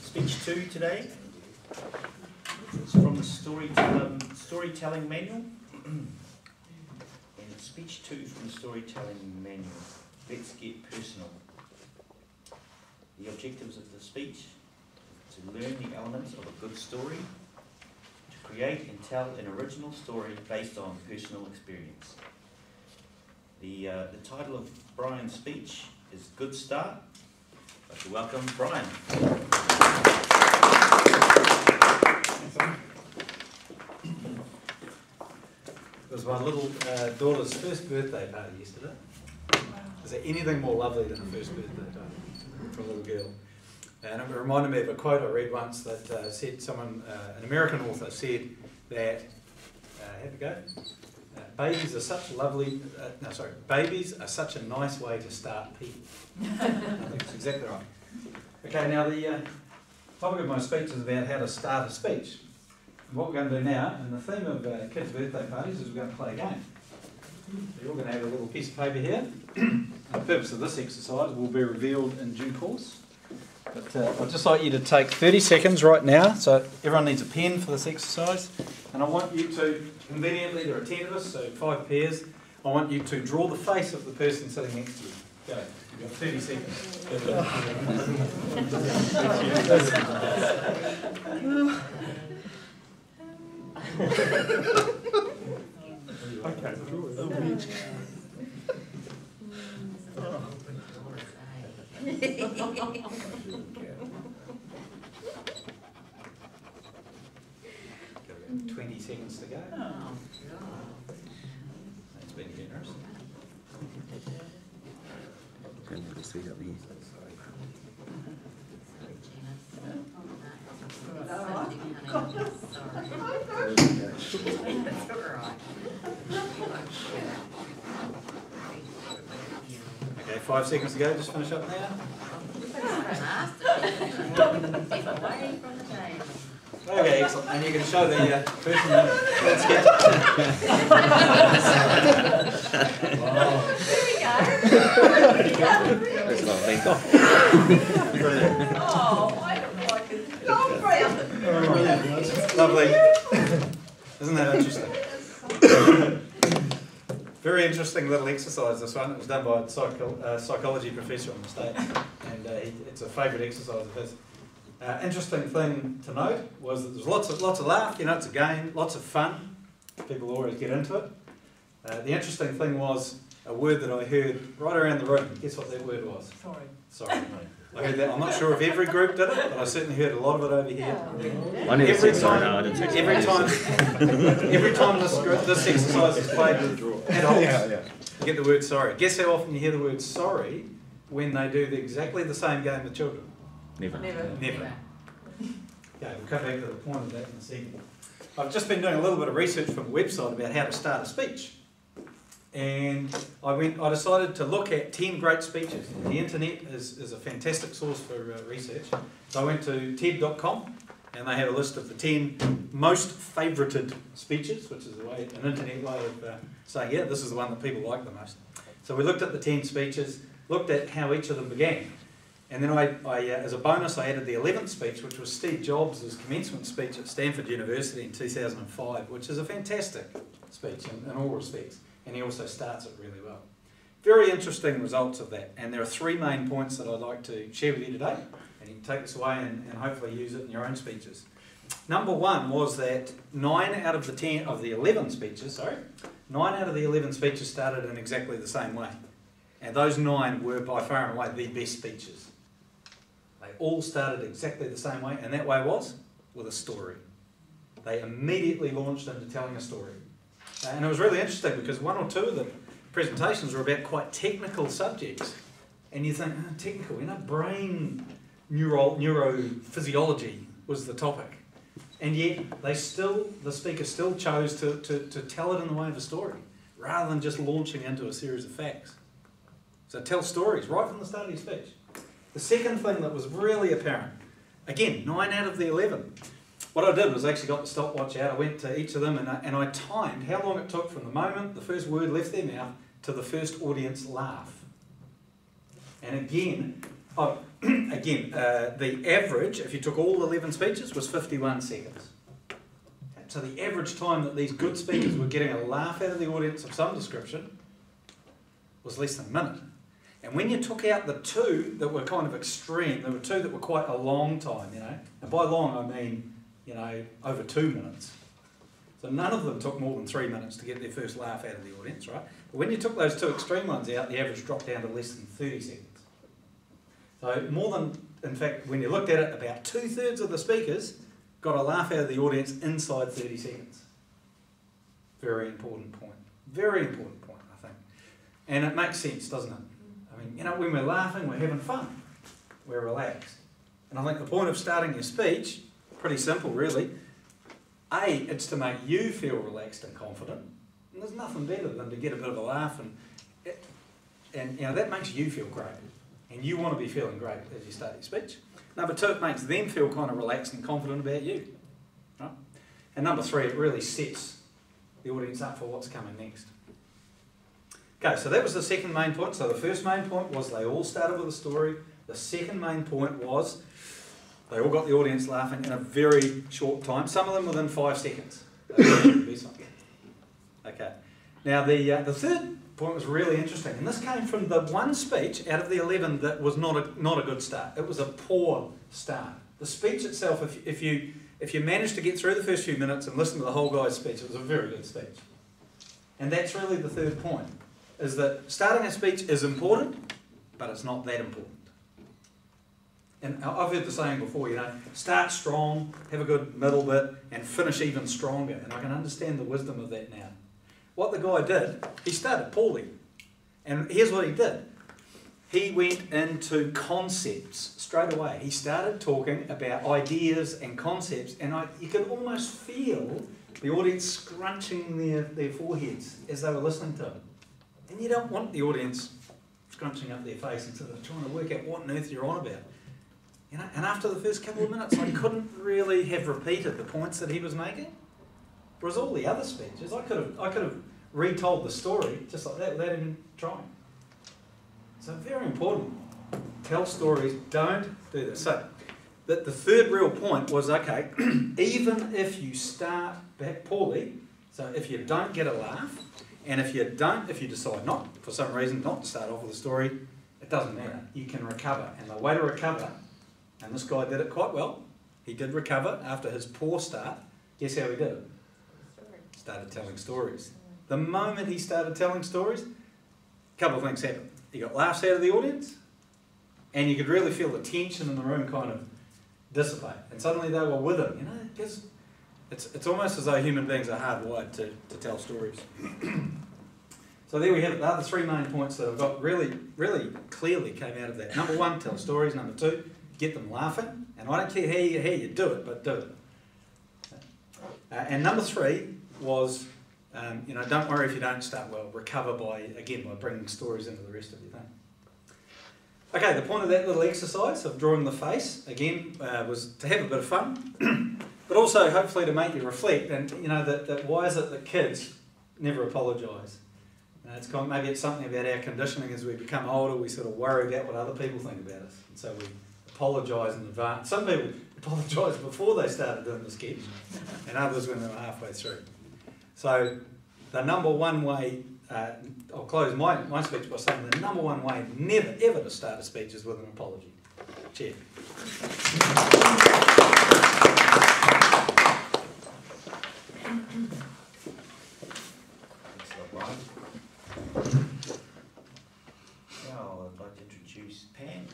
Speech 2 today. It's from the storytelling manual. And speech 2 from the storytelling manual. Let's get personal. The objectives of the speech: to learn the elements of a good story, to create and tell an original story based on personal experience. The title of Brian's speech is Good Start. I'd like to welcome Brian. It was my little daughter's first birthday party yesterday. Is there anything more lovely than a first birthday party for a little girl? And it reminded me of a quote I read once that said an American author said that, have a go, babies are such a nice way to start people. I think that's exactly right. Okay, now the topic of my speech is about how to start a speech. And what we're going to do now, and the theme of kids' birthday parties, is we're going to play a game. So you're all going to have a little piece of paper here. The purpose of this exercise will be revealed in due course. But I'd just like you to take 30 seconds right now. So everyone needs a pen for this exercise. And I want you to, conveniently, there are 10 of us, so 5 pairs. I want you to draw the face of the person sitting next to you. Go. You've got 30 seconds. Okay. 20 seconds to go. That's been generous. Okay, 5 seconds to go. Just finish up now. Okay, excellent. And you can show the person that let's get. That's not me. Oh, I don't like it. Oh, Brian. Lovely. Isn't that interesting? Very interesting little exercise, this one. It was done by a psychology professor in the States, and it's a favourite exercise of his. Interesting thing to note was that there's lots of laugh. You know, it's a game, lots of fun. People always get into it. The interesting thing was a word that I heard right around the room. Guess what that word was? Sorry. I heard that. I'm not sure if every group did it, but I certainly heard a lot of it over here. I never said sorry, no, I didn't say sorry. Every time this exercise is played with adults, you get the word sorry. Guess how often you hear the word sorry when they do exactly the same game with children? Never. Never. Okay, we'll come back to the point of that in a second. I've just been doing a little bit of research from a website about how to start a speech. And I decided to look at 10 great speeches. The internet is a fantastic source for research. So I went to TED.com and they have a list of the 10 most favourited speeches, which is an internet way of saying, yeah, this is the one that people like the most. So we looked at the 10 speeches, looked at how each of them began. And then as a bonus, I added the 11th speech, which was Steve Jobs' commencement speech at Stanford University in 2005, which is a fantastic speech in all respects. And he also starts it really well. Very interesting results of that. And there are 3 main points that I'd like to share with you today. And you can take this away and hopefully use it in your own speeches. Number 1 was that 9 out of the 11 speeches started in exactly the same way. And those 9 were by far and away the best speeches. They all started exactly the same way, and that way was with a story. They immediately launched into telling a story. And it was really interesting because 1 or 2 of the presentations were about quite technical subjects. And you think, oh, technical, brain neurophysiology was the topic. And yet the speaker still chose to tell it in the way of a story, rather than just launching into a series of facts. So tell stories right from the start of your speech. The second thing that was really apparent, again, 9 out of the 11. What I did was actually got the stopwatch out. I went to each of them and I timed how long it took from the moment the first word left their mouth to the first audience laugh. And again, again, the average, if you took all 11 speeches, was 51 seconds. So the average time that these good speakers were getting a laugh out of the audience of some description was less than a minute. And when you took out the two that were kind of extreme, there were two that were quite a long time, you know. And by long I mean, you know, over 2 minutes. So none of them took more than 3 minutes to get their first laugh out of the audience, right? But when you took those two extreme ones out, the average dropped down to less than 30 seconds. So more than, in fact, when you looked at it, about 2/3 of the speakers got a laugh out of the audience inside 30 seconds. Very important point. Very important point, I think. And it makes sense, doesn't it? I mean, you know, when we're laughing, we're having fun. We're relaxed. And I think the point of starting your speech, pretty simple really. A, it's to make you feel relaxed and confident. And there's nothing better than to get a bit of a laugh and you know, that makes you feel great. And you want to be feeling great as you start your speech. Number two, it makes them feel kind of relaxed and confident about you. Right? And number three, it really sets the audience up for what's coming next. Okay, so that was the second main point. So the first main point was they all started with a story. The second main point was they all got the audience laughing in a very short time, some of them within 5 seconds. Okay, now the third point was really interesting, and this came from the one speech out of the 11 that was not a good start. It was a poor start. The speech itself, if you managed to get through the first few minutes and listen to the whole guy's speech, it was a very good speech. And that's really the third point, is that starting a speech is important, but it's not that important. And I've heard the saying before, you know, start strong, have a good middle bit, and finish even stronger. And I can understand the wisdom of that now. What the guy did, he started poorly. And here's what he did. He went into concepts straight away. He started talking about ideas and concepts, and you could almost feel the audience scrunching their foreheads as they were listening to him. And you don't want the audience scrunching up their face and sort of trying to work out what on earth you're on about. You know, and after the first couple of minutes, I couldn't really have repeated the points that he was making. Whereas all the other speeches, I could have retold the story just like that without even trying. So very important. Tell stories, don't do this. So the third real point was, okay, even if you start back poorly, so if you don't get a laugh, and if you decide not, for some reason, not to start off with a story, it doesn't matter. You can recover. And the way to recover, and this guy did it quite well, he did recover after his poor start. Guess how he did it? Started telling stories. The moment he started telling stories, a couple of things happened. He got laughs out of the audience, and you could really feel the tension in the room kind of dissipate. And suddenly they were with him, you know, because it's almost as though human beings are hardwired to tell stories. So there we have it. The other three main points that I've got really, really clearly came out of that. Number one, tell stories. Number two, get them laughing. And I don't care how you do it, but do it. And number three was, you know, don't worry if you don't start well. Recover by bringing stories into the rest of your thing. Okay, the point of that little exercise of drawing the face, again, was to have a bit of fun, but also hopefully to make you reflect. And, you know, that why is it that kids never apologise? Maybe it's something about our conditioning as we become older. We sort of worry about what other people think about us. And so we apologise in advance. Some people apologise before they started doing the sketch, and others when they were halfway through. So the number one way, I'll close my speech by saying the number one way never ever to start a speech is with an apology. Cheers. Now I'd like to introduce Pam.